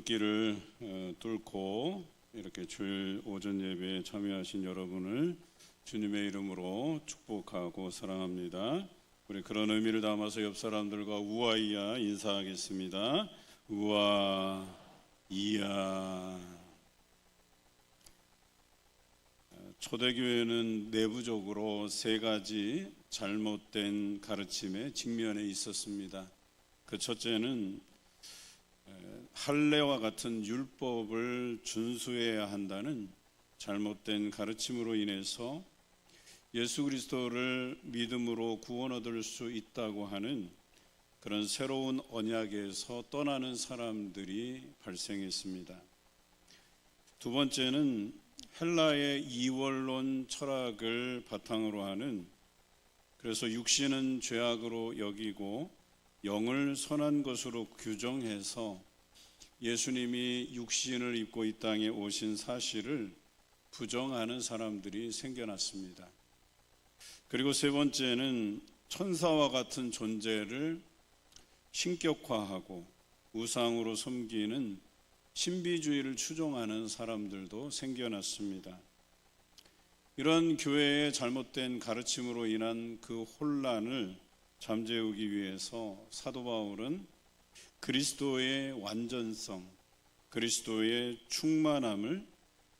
출근길을 뚫고 이렇게 주일 오전 예배에 참여하신 여러분을 주님의 이름으로 축복하고 사랑합니다. 우리 그런 의미를 담아서 옆 사람들과 우아이야 인사하겠습니다. 우아 이야. 초대교회는 내부적으로 세 가지 잘못된 가르침에 직면해 있었습니다. 그 첫째는 할례와 같은 율법을 준수해야 한다는 잘못된 가르침으로 인해서 예수 그리스도를 믿음으로 구원 얻을 수 있다고 하는 그런 새로운 언약에서 떠나는 사람들이 발생했습니다. 두 번째는 헬라의 이원론 철학을 바탕으로 하는, 그래서 육신은 죄악으로 여기고 영을 선한 것으로 규정해서 예수님이 육신을 입고 이 땅에 오신 사실을 부정하는 사람들이 생겨났습니다. 그리고 세 번째는 천사와 같은 존재를 신격화하고 우상으로 섬기는 신비주의를 추종하는 사람들도 생겨났습니다. 이런 교회의 잘못된 가르침으로 인한 그 혼란을 잠재우기 위해서 사도 바울은 그리스도의 완전성, 그리스도의 충만함을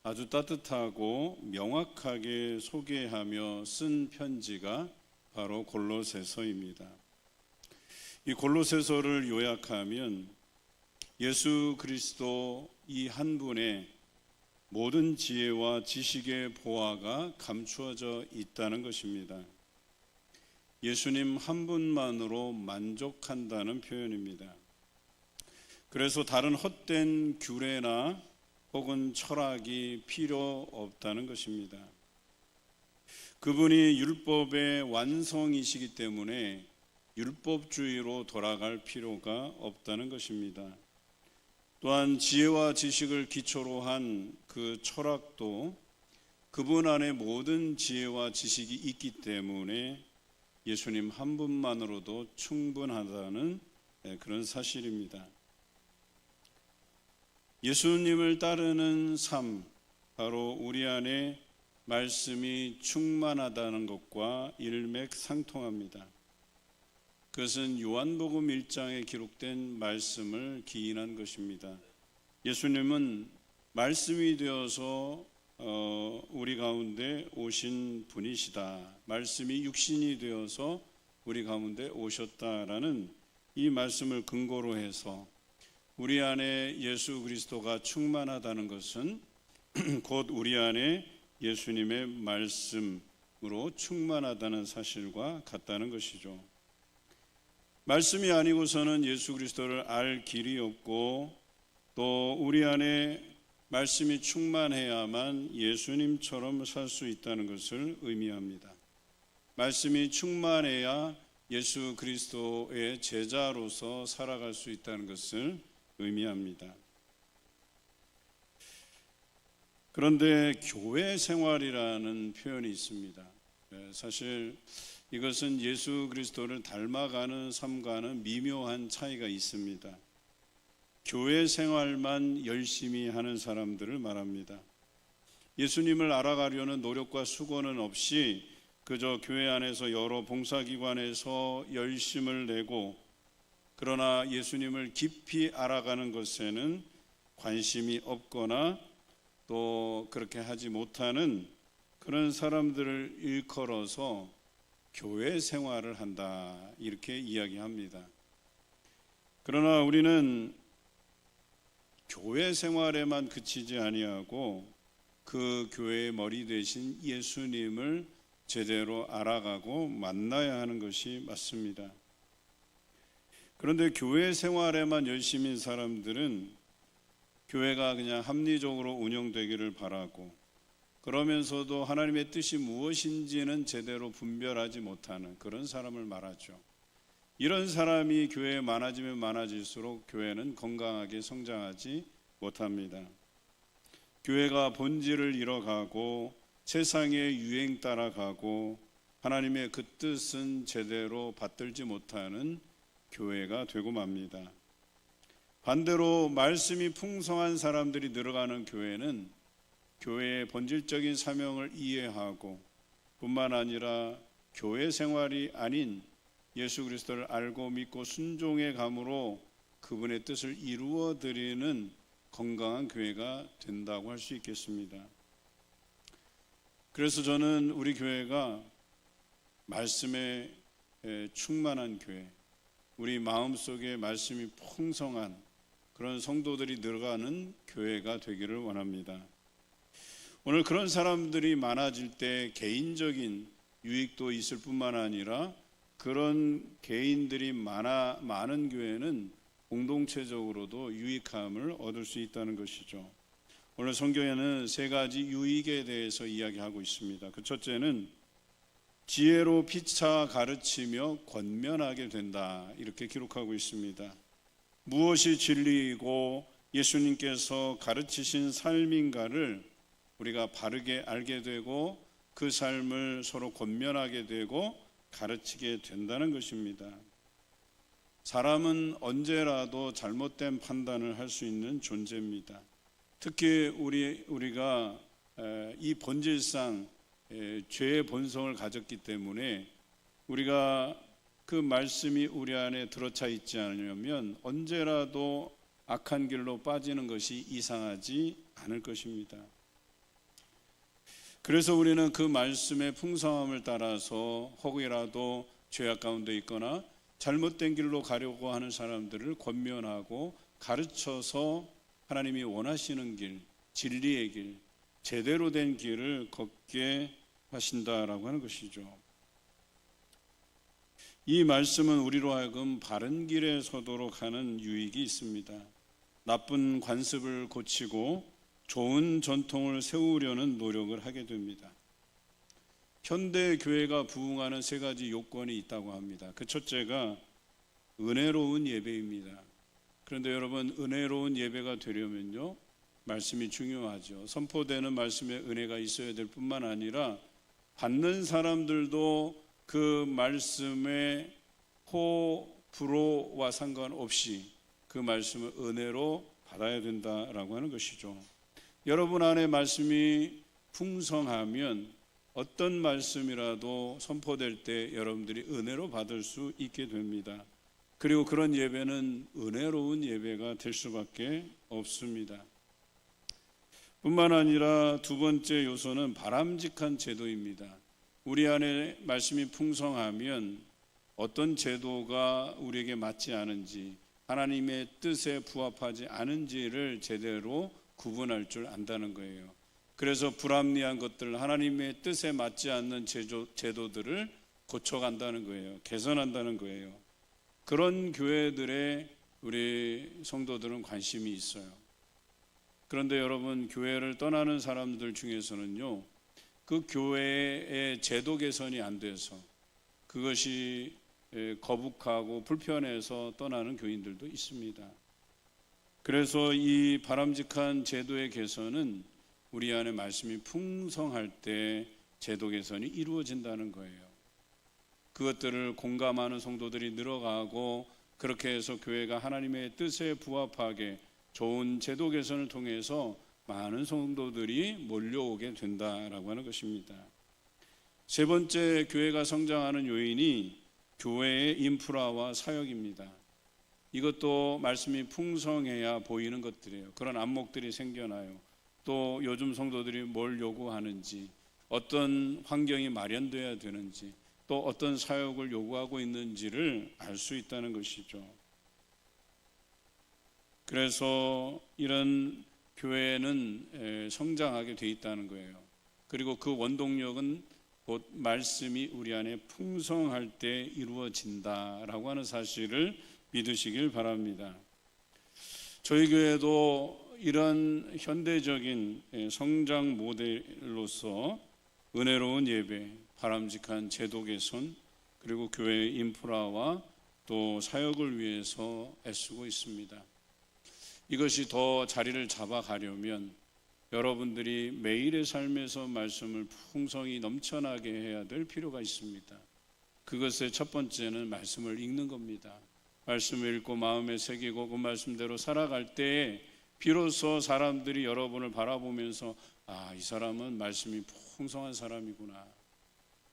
아주 따뜻하고 명확하게 소개하며 쓴 편지가 바로 골로새서입니다. 이 골로새서를 요약하면 예수 그리스도 이 한 분의 모든 지혜와 지식의 보화가 감추어져 있다는 것입니다. 예수님 한 분만으로 만족한다는 표현입니다. 그래서 다른 헛된 규례나 혹은 철학이 필요 없다는 것입니다. 그분이 율법의 완성이시기 때문에 율법주의로 돌아갈 필요가 없다는 것입니다. 또한 지혜와 지식을 기초로 한 그 철학도 그분 안에 모든 지혜와 지식이 있기 때문에 예수님 한 분만으로도 충분하다는 그런 사실입니다. 예수님을 따르는 삶, 바로 우리 안에 말씀이 충만하다는 것과 일맥상통합니다. 그것은 요한복음 1장에 기록된 말씀을 기인한 것입니다. 예수님은 말씀이 되어서 우리 가운데 오신 분이시다. 말씀이 육신이 되어서 우리 가운데 오셨다라는 이 말씀을 근거로 해서 우리 안에 예수 그리스도가 충만하다는 것은 곧 우리 안에 예수님의 말씀으로 충만하다는 사실과 같다는 것이죠. 말씀이 아니고서는 예수 그리스도를 알 길이 없고, 또 우리 안에 말씀이 충만해야만 예수님처럼 살 수 있다는 것을 의미합니다. 말씀이 충만해야 예수 그리스도의 제자로서 살아갈 수 있다는 것을 의미합니다. 그런데 교회 생활이라는 표현이 있습니다. 사실 이것은 예수 그리스도를 닮아가는 삶과는 미묘한 차이가 있습니다. 교회 생활만 열심히 하는 사람들을 말합니다. 예수님을 알아가려는 노력과 수고는 없이 그저 교회 안에서 여러 봉사기관에서 열심을 내고, 그러나 예수님을 깊이 알아가는 것에는 관심이 없거나 또 그렇게 하지 못하는 그런 사람들을 일컬어서 교회 생활을 한다, 이렇게 이야기합니다. 그러나 우리는 교회 생활에만 그치지 아니하고 그 교회의 머리 되신 예수님을 제대로 알아가고 만나야 하는 것이 맞습니다. 그런데 교회 생활에만 열심인 사람들은 교회가 그냥 합리적으로 운영되기를 바라고, 그러면서도 하나님의 뜻이 무엇인지는 제대로 분별하지 못하는 그런 사람을 말하죠. 이런 사람이 교회에 많아지면 많아질수록 교회는 건강하게 성장하지 못합니다. 교회가 본질을 잃어가고 세상의 유행 따라가고 하나님의 그 뜻은 제대로 받들지 못하는 교회가 되고 맙니다. 반대로 말씀이 풍성한 사람들이 늘어가는 교회는 교회의 본질적인 사명을 이해하고 뿐만 아니라 교회 생활이 아닌 예수 그리스도를 알고 믿고 순종의 감으로 그분의 뜻을 이루어 드리는 건강한 교회가 된다고 할 수 있겠습니다. 그래서 저는 우리 교회가 말씀에 충만한 교회, 우리 마음속에 말씀이 풍성한 그런 성도들이 늘어가는 교회가 되기를 원합니다. 오늘 그런 사람들이 많아질 때 개인적인 유익도 있을 뿐만 아니라 그런 개인들이 많은 교회는 공동체적으로도 유익함을 얻을 수 있다는 것이죠. 오늘 성경에는 세 가지 유익에 대해서 이야기하고 있습니다. 그 첫째는 지혜로 피차 가르치며 권면하게 된다, 이렇게 기록하고 있습니다. 무엇이 진리이고 예수님께서 가르치신 삶인가를 우리가 바르게 알게 되고 그 삶을 서로 권면하게 되고 가르치게 된다는 것입니다. 사람은 언제라도 잘못된 판단을 할 수 있는 존재입니다. 특히 우리가 이 본질상 죄의 본성을 가졌기 때문에 우리가 그 말씀이 우리 안에 들어차 있지 않으면 언제라도 악한 길로 빠지는 것이 이상하지 않을 것입니다. 그래서 우리는 그 말씀의 풍성함을 따라서 혹이라도 죄악 가운데 있거나 잘못된 길로 가려고 하는 사람들을 권면하고 가르쳐서 하나님이 원하시는 길, 진리의 길, 제대로 된 길을 걷게 하신다라고 하는 것이죠. 이 말씀은 우리로 하여금 바른 길에 서도록 하는 유익이 있습니다. 나쁜 관습을 고치고 좋은 전통을 세우려는 노력을 하게 됩니다. 현대 교회가 부흥하는 세 가지 요건이 있다고 합니다. 그 첫째가 은혜로운 예배입니다. 그런데 여러분, 은혜로운 예배가 되려면요, 말씀이 중요하죠. 선포되는 말씀에 은혜가 있어야 될 뿐만 아니라 받는 사람들도 그 말씀의 불호와 상관없이 그 말씀을 은혜로 받아야 된다라고 하는 것이죠. 여러분 안에 말씀이 풍성하면 어떤 말씀이라도 선포될 때 여러분들이 은혜로 받을 수 있게 됩니다. 그리고 그런 예배는 은혜로운 예배가 될 수밖에 없습니다. 뿐만 아니라 두 번째 요소는 바람직한 제도입니다. 우리 안에 말씀이 풍성하면 어떤 제도가 우리에게 맞지 않은지, 하나님의 뜻에 부합하지 않은지를 제대로 구분할 줄 안다는 거예요. 그래서 불합리한 것들, 하나님의 뜻에 맞지 않는 제도들을 고쳐간다는 거예요. 개선한다는 거예요. 그런 교회들에 우리 성도들은 관심이 있어요. 그런데 여러분, 교회를 떠나는 사람들 중에서는요, 그 교회의 제도 개선이 안 돼서 그것이 거북하고 불편해서 떠나는 교인들도 있습니다. 그래서 이 바람직한 제도의 개선은 우리 안에 말씀이 풍성할 때 제도 개선이 이루어진다는 거예요. 그것들을 공감하는 성도들이 늘어가고 그렇게 해서 교회가 하나님의 뜻에 부합하게 좋은 제도 개선을 통해서 많은 성도들이 몰려오게 된다라고 하는 것입니다. 세 번째, 교회가 성장하는 요인이 교회의 인프라와 사역입니다. 이것도 말씀이 풍성해야 보이는 것들이에요. 그런 안목들이 생겨나요. 또 요즘 성도들이 뭘 요구하는지, 어떤 환경이 마련돼야 되는지, 또 어떤 사역을 요구하고 있는지를 알 수 있다는 것이죠. 그래서 이런 교회는 성장하게 돼 있다는 거예요. 그리고 그 원동력은 곧 말씀이 우리 안에 풍성할 때 이루어진다라고 하는 사실을 믿으시길 바랍니다. 저희 교회도 이런 현대적인 성장 모델로서 은혜로운 예배, 바람직한 제도 개선, 그리고 교회의 인프라와 또 사역을 위해서 애쓰고 있습니다. 이것이 더 자리를 잡아가려면 여러분들이 매일의 삶에서 말씀을 풍성히 넘쳐나게 해야 될 필요가 있습니다. 그것의 첫 번째는 말씀을 읽는 겁니다. 말씀을 읽고 마음에 새기고 그 말씀대로 살아갈 때에 비로소 사람들이 여러분을 바라보면서 이 사람은 말씀이 풍성한 사람이구나.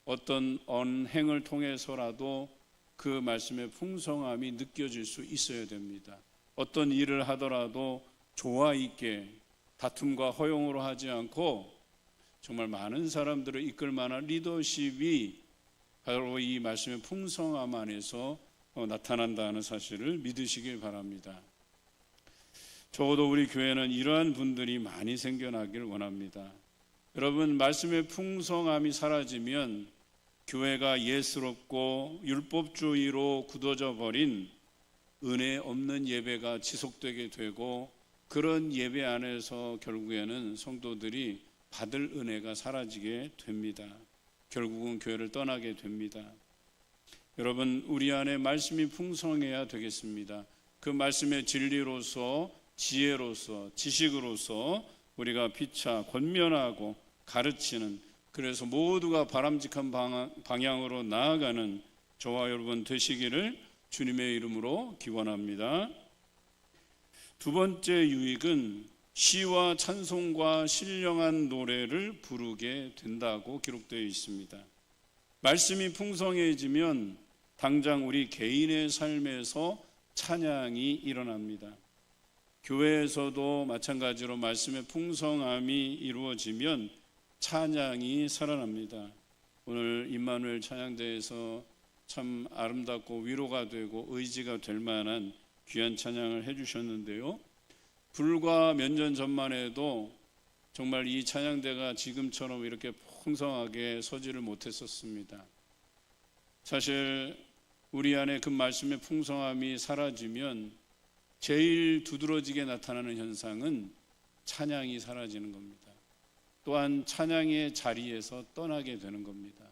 어떤 언행을 통해서라도 그 말씀의 풍성함이 느껴질 수 있어야 됩니다. 어떤 일을 하더라도 조화 있게 다툼과 허용으로 하지 않고 정말 많은 사람들을 이끌 만한 리더십이 바로 이 말씀의 풍성함 안에서 나타난다는 사실을 믿으시길 바랍니다. 적어도 우리 교회는 이러한 분들이 많이 생겨나길 원합니다. 여러분, 말씀의 풍성함이 사라지면 교회가 예스럽고 율법주의로 굳어져 버린 은혜 없는 예배가 지속되게 되고, 그런 예배 안에서 결국에는 성도들이 받을 은혜가 사라지게 됩니다. 결국은 교회를 떠나게 됩니다. 여러분, 우리 안에 말씀이 풍성해야 되겠습니다. 그 말씀의 진리로서, 지혜로서, 지식으로서 우리가 피차 권면하고 가르치는, 그래서 모두가 바람직한 방향으로 나아가는 저와 여러분 되시기를 주님의 이름으로 기원합니다. 두 번째 유익은 시와 찬송과 신령한 노래를 부르게 된다고 기록되어 있습니다. 말씀이 풍성해지면 당장 우리 개인의 삶에서 찬양이 일어납니다. 교회에서도 마찬가지로 말씀의 풍성함이 이루어지면 찬양이 살아납니다. 오늘 임마누엘 찬양대에서 참 아름답고 위로가 되고 의지가 될 만한 귀한 찬양을 해주셨는데요, 불과 몇 년 전만 해도 정말 이 찬양대가 지금처럼 이렇게 풍성하게 서지를 못했었습니다. 사실 우리 안에 그 말씀의 풍성함이 사라지면 제일 두드러지게 나타나는 현상은 찬양이 사라지는 겁니다. 또한 찬양의 자리에서 떠나게 되는 겁니다.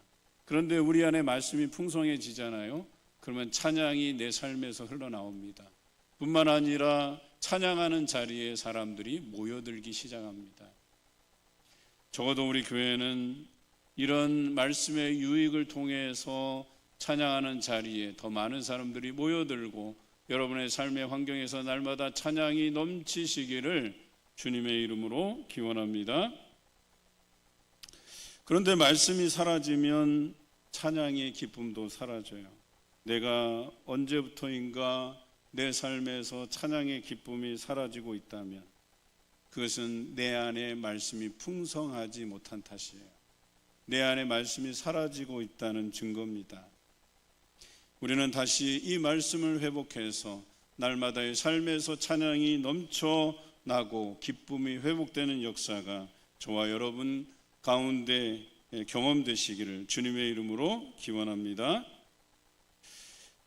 그런데 우리 안에 말씀이 풍성해지잖아요. 그러면 찬양이 내 삶에서 흘러나옵니다. 뿐만 아니라 찬양하는 자리에 사람들이 모여들기 시작합니다. 적어도 우리 교회는 이런 말씀의 유익을 통해서 찬양하는 자리에 더 많은 사람들이 모여들고 여러분의 삶의 환경에서 날마다 찬양이 넘치시기를 주님의 이름으로 기원합니다. 그런데 말씀이 사라지면 찬양의 기쁨도 사라져요. 내가 언제부터인가 내 삶에서 찬양의 기쁨이 사라지고 있다면 그것은 내 안에 말씀이 풍성하지 못한 탓이에요. 내 안에 말씀이 사라지고 있다는 증거입니다. 우리는 다시 이 말씀을 회복해서 날마다의 삶에서 찬양이 넘쳐나고 기쁨이 회복되는 역사가 저와 여러분 가운데 경험되시기를 주님의 이름으로 기원합니다.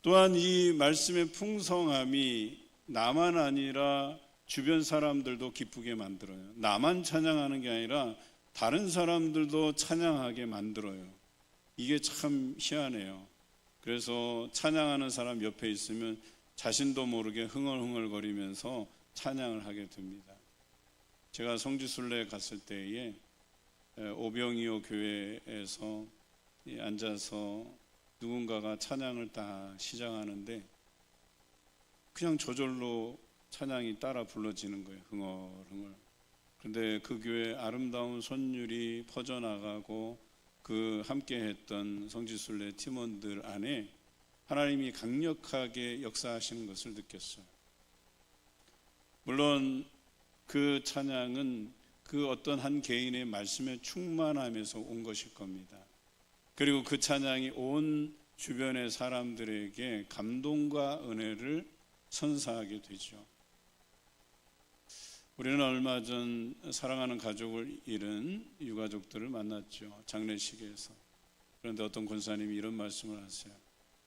또한 이 말씀의 풍성함이 나만 아니라 주변 사람들도 기쁘게 만들어요. 나만 찬양하는 게 아니라 다른 사람들도 찬양하게 만들어요. 이게 참 희한해요. 그래서 찬양하는 사람 옆에 있으면 자신도 모르게 흥얼흥얼거리면서 찬양을 하게 됩니다. 제가 성지순례에 갔을 때에 오병이어 교회에서 앉아서 누군가가 찬양을 다 시작하는데 그냥 저절로 찬양이 따라 불러지는 거예요. 흥얼흥얼. 그런데 그 교회 아름다운 선율이 퍼져나가고 그 함께했던 성지순례 팀원들 안에 하나님이 강력하게 역사하시는 것을 느꼈어요. 물론 그 찬양은 그 어떤 한 개인의 말씀에 충만함에서 온 것일 겁니다. 그리고 그 찬양이 온 주변의 사람들에게 감동과 은혜를 선사하게 되죠. 우리는 얼마 전 사랑하는 가족을 잃은 유가족들을 만났죠. 장례식에서. 그런데 어떤 권사님이 이런 말씀을 하세요.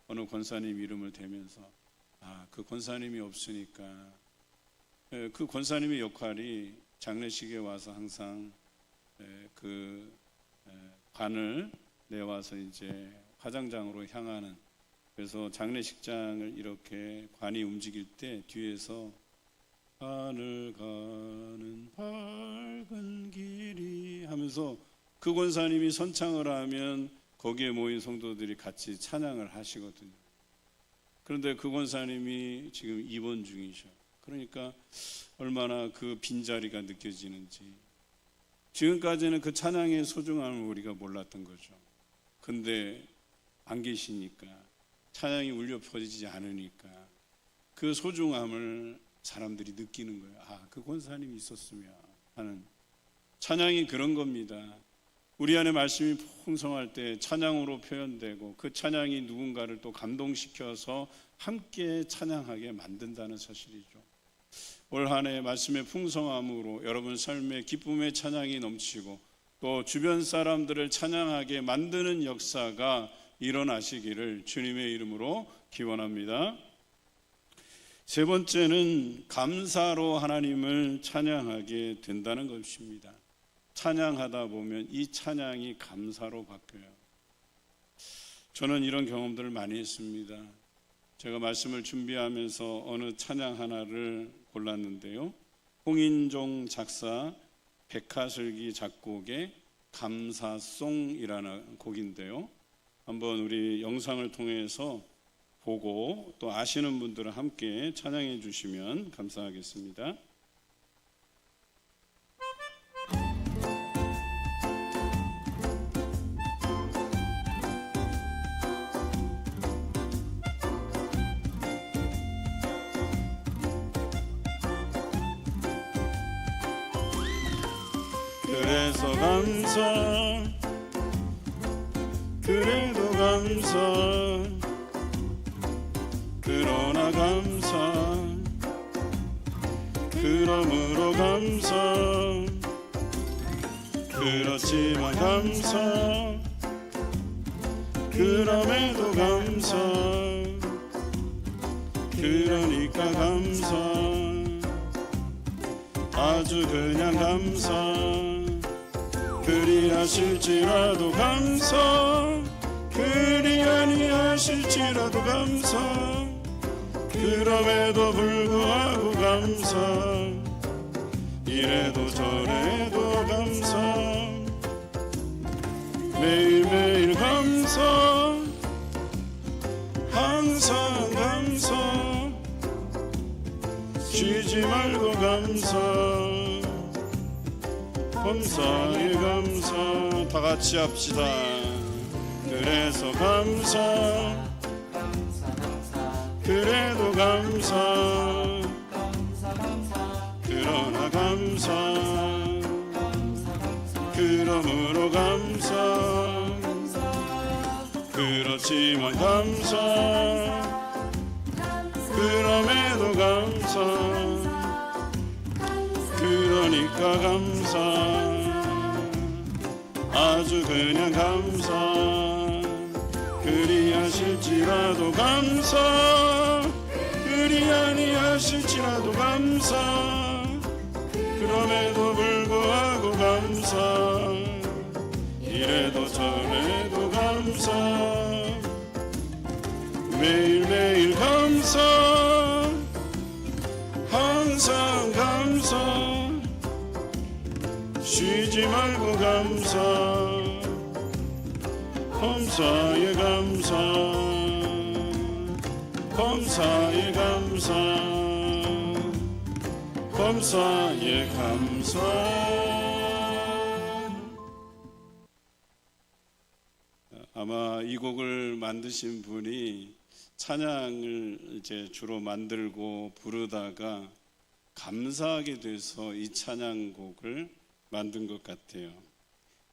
어느 권사님 이름을 대면서 그 권사님이 없으니까 그 권사님의 역할이 장례식에 와서 항상 그 관을 내와서 이제 화장장으로 향하는, 그래서 장례식장을 이렇게 관이 움직일 때 뒤에서 하늘 가는 밝은 길이 하면서 그 권사님이 선창을 하면 거기에 모인 성도들이 같이 찬양을 하시거든요. 그런데 그 권사님이 지금 입원 중이셔. 그러니까 얼마나 그 빈자리가 느껴지는지. 지금까지는 그 찬양의 소중함을 우리가 몰랐던 거죠. 근데 안 계시니까, 찬양이 울려 퍼지지 않으니까 그 소중함을 사람들이 느끼는 거예요. 아, 그 권사님이 있었으면 하는. 찬양이 그런 겁니다. 우리 안에 말씀이 풍성할 때 찬양으로 표현되고, 그 찬양이 누군가를 또 감동시켜서 함께 찬양하게 만든다는 사실이죠. 올 한 해 말씀의 풍성함으로 여러분 삶에 기쁨의 찬양이 넘치고, 또 주변 사람들을 찬양하게 만드는 역사가 일어나시기를 주님의 이름으로 기원합니다. 세 번째는 감사로 하나님을 찬양하게 된다는 것입니다. 찬양하다 보면 이 찬양이 감사로 바뀌어요. 저는 이런 경험들을 많이 했습니다. 제가 말씀을 준비하면서 어느 찬양 하나를 골랐는데요, 홍인종 작사 백화슬기 작곡의 감사송이라는 곡인데요, 한번 우리 영상을 통해서 보고 또 아시는 분들은 함께 찬양해 주시면 감사하겠습니다. 그래서 감사, 그래도 감사, 그러나 감사, 그러므로 감사, 그렇지만 감사, 그럼에도 감사, 그러니까 감사, 아주 그냥 감사, 그리 하실지라도 감사, 그리 아니하실지라도 감사, 그럼에도 불구하고 감사, 이래도 저래도 감사, 매일매일 감사, 항상 감사, 쉬지 말고 감사, 감사에 감사. 다 같이 합시다. 그래서 감사, 그래도 감사, 그러나 감사, 그러므로 감사, 그렇지만 감사, 그럼에도 감사, 그러니까 감사, 아주 그냥 감사, 그리 하실지라도 감사, 그리 아니하실지라도 감사, 그럼에도 불구하고 감사, 이래도 저래도 감사, 매일매일 감사, 항상 감사, 쉬지 말고 감사, 감사에 감사, 감사에 감사, 감사에 감사. 아마 이 곡을 만드신 분이 찬양을 이제 주로 만들고 부르다가 감사하게 돼서 이 찬양곡을 만든 것 같아요.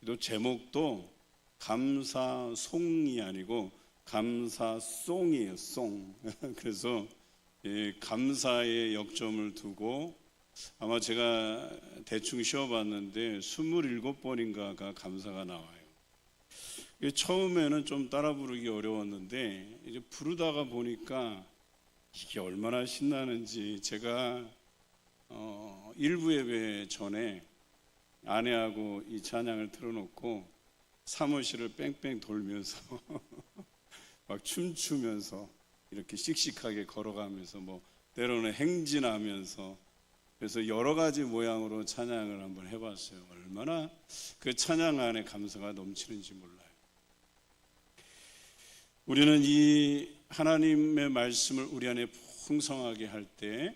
또 제목도 감사송이 아니고 감사송이에요. 송. 그래서 감사의 역점을 두고, 아마 제가 대충 쉬어봤는데 27번인가가 감사가 나와요. 처음에는 좀 따라 부르기 어려웠는데 이제 부르다가 보니까 이게 얼마나 신나는지. 제가 일부 예배 전에 아내하고 이 찬양을 틀어놓고 사무실을 뺑뺑 돌면서 막 춤추면서 이렇게 씩씩하게 걸어가면서, 뭐 때로는 행진하면서, 그래서 여러 가지 모양으로 찬양을 한번 해봤어요. 얼마나 그 찬양 안에 감사가 넘치는지 몰라요. 우리는 이 하나님의 말씀을 우리 안에 풍성하게 할 때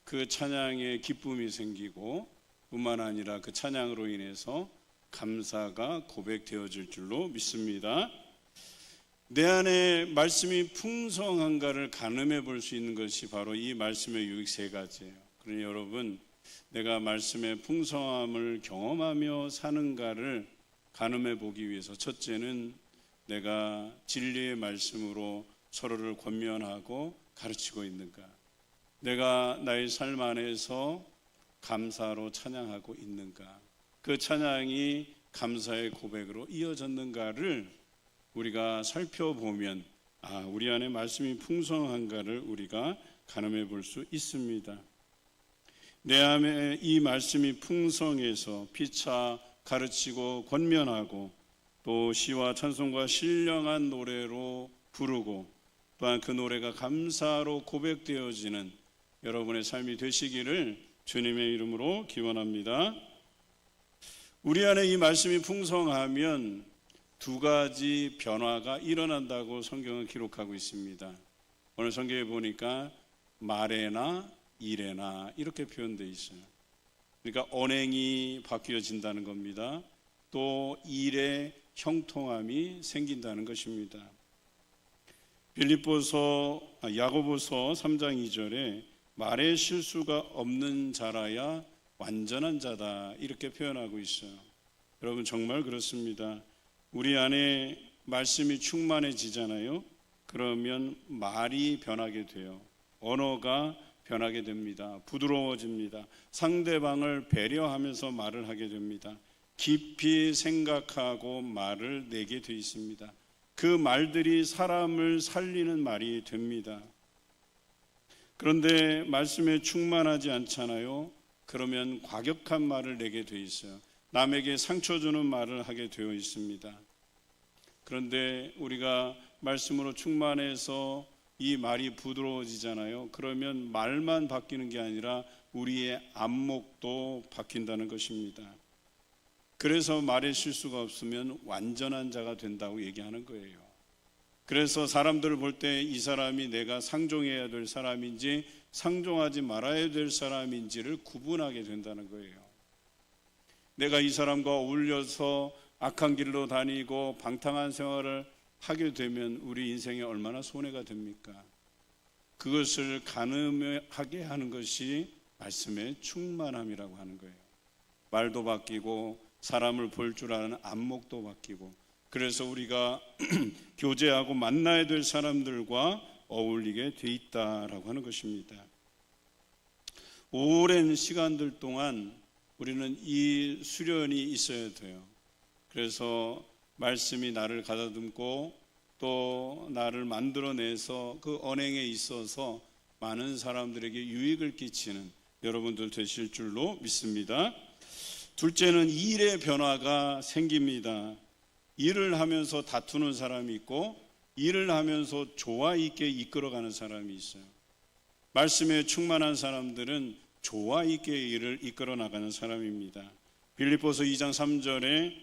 그 찬양에 기쁨이 생기고 뿐만 아니라 그 찬양으로 인해서 감사가 고백되어질 줄로 믿습니다. 내 안에 말씀이 풍성한가를 가늠해 볼 수 있는 것이 바로 이 말씀의 유익 세 가지예요. 그러니 여러분, 내가 말씀의 풍성함을 경험하며 사는가를 가늠해 보기 위해서 첫째는 내가 진리의 말씀으로 서로를 권면하고 가르치고 있는가, 내가 나의 삶 안에서 감사로 찬양하고 있는가, 그 찬양이 감사의 고백으로 이어졌는가를 우리가 살펴보면 우리 안에 말씀이 풍성한가를 우리가 가늠해 볼 수 있습니다. 내 안에 이 말씀이 풍성해서 피차 가르치고 권면하고 또 시와 찬송과 신령한 노래로 부르고 또한 그 노래가 감사로 고백되어지는 여러분의 삶이 되시기를 주님의 이름으로 기원합니다. 우리 안에 이 말씀이 풍성하면 두 가지 변화가 일어난다고 성경은 기록하고 있습니다. 오늘 성경에 보니까 말에나 일에나 이렇게 표현되어 있어요. 그러니까 언행이 바뀌어진다는 겁니다. 또 일의 형통함이 생긴다는 것입니다. 야고보서 3장 2절에 말에 실수가 없는 자라야 완전한 자다 이렇게 표현하고 있어요. 여러분, 정말 그렇습니다. 우리 안에 말씀이 충만해지잖아요. 그러면 말이 변하게 돼요. 언어가 변하게 됩니다. 부드러워집니다. 상대방을 배려하면서 말을 하게 됩니다. 깊이 생각하고 말을 내게 돼 있습니다. 그 말들이 사람을 살리는 말이 됩니다. 그런데 말씀에 충만하지 않잖아요. 그러면 과격한 말을 내게 돼 있어요. 남에게 상처 주는 말을 하게 되어 있습니다. 그런데 우리가 말씀으로 충만해서 이 말이 부드러워지잖아요. 그러면 말만 바뀌는 게 아니라 우리의 안목도 바뀐다는 것입니다. 그래서 말에 실수가 없으면 완전한 자가 된다고 얘기하는 거예요. 그래서 사람들을 볼 때 이 사람이 내가 상종해야 될 사람인지 상종하지 말아야 될 사람인지를 구분하게 된다는 거예요. 내가 이 사람과 어울려서 악한 길로 다니고 방탕한 생활을 하게 되면 우리 인생에 얼마나 손해가 됩니까? 그것을 가늠하게 하는 것이 말씀의 충만함이라고 하는 거예요. 말도 바뀌고 사람을 볼 줄 아는 안목도 바뀌고, 그래서 우리가 교제하고 만나야 될 사람들과 어울리게 돼 있다라고 하는 것입니다. 오랜 시간들 동안 우리는 이 수련이 있어야 돼요. 그래서 말씀이 나를 가다듬고 또 나를 만들어내서 그 언행에 있어서 많은 사람들에게 유익을 끼치는 여러분들 되실 줄로 믿습니다. 둘째는 일의 변화가 생깁니다. 일을 하면서 다투는 사람이 있고 일을 하면서 조화 있게 이끌어가는 사람이 있어요. 말씀에 충만한 사람들은 조화 있게 일을 이끌어 나가는 사람입니다. 빌립보서 2장 3절에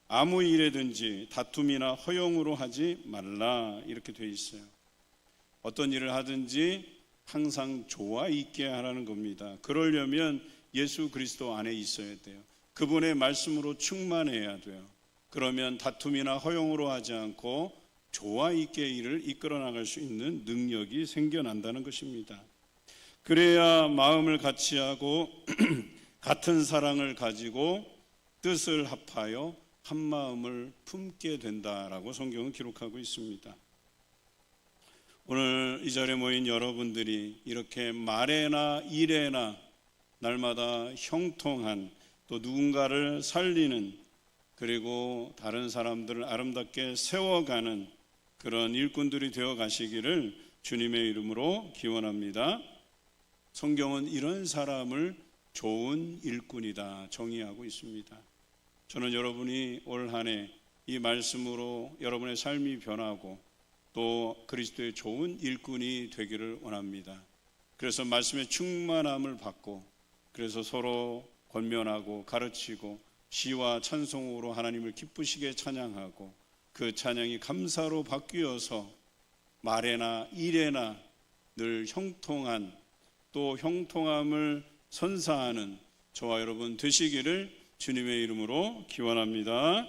아무 일에든지 다툼이나 허용으로 하지 말라 이렇게 되어 있어요. 어떤 일을 하든지 항상 조화 있게 하라는 겁니다. 그러려면 예수 그리스도 안에 있어야 돼요. 그분의 말씀으로 충만해야 돼요. 그러면 다툼이나 허용으로 하지 않고 조화 있게 일을 이끌어 나갈 수 있는 능력이 생겨난다는 것입니다. 그래야 마음을 같이 하고 같은 사랑을 가지고 뜻을 합하여 한 마음을 품게 된다라고 성경은 기록하고 있습니다. 오늘 이 자리에 모인 여러분들이 이렇게 말에나 일에나 날마다 형통한, 또 누군가를 살리는, 그리고 다른 사람들을 아름답게 세워가는 그런 일꾼들이 되어 가시기를 주님의 이름으로 기원합니다. 성경은 이런 사람을 좋은 일꾼이다 정의하고 있습니다. 저는 여러분이 올 한 해 이 말씀으로 여러분의 삶이 변하고 또 그리스도의 좋은 일꾼이 되기를 원합니다. 그래서 말씀의 충만함을 받고, 그래서 서로 권면하고 가르치고 시와 찬송으로 하나님을 기쁘시게 찬양하고 그 찬양이 감사로 바뀌어서 말에나 일에나 늘 형통한, 또 형통함을 선사하는 저와 여러분 되시기를 주님의 이름으로 기원합니다.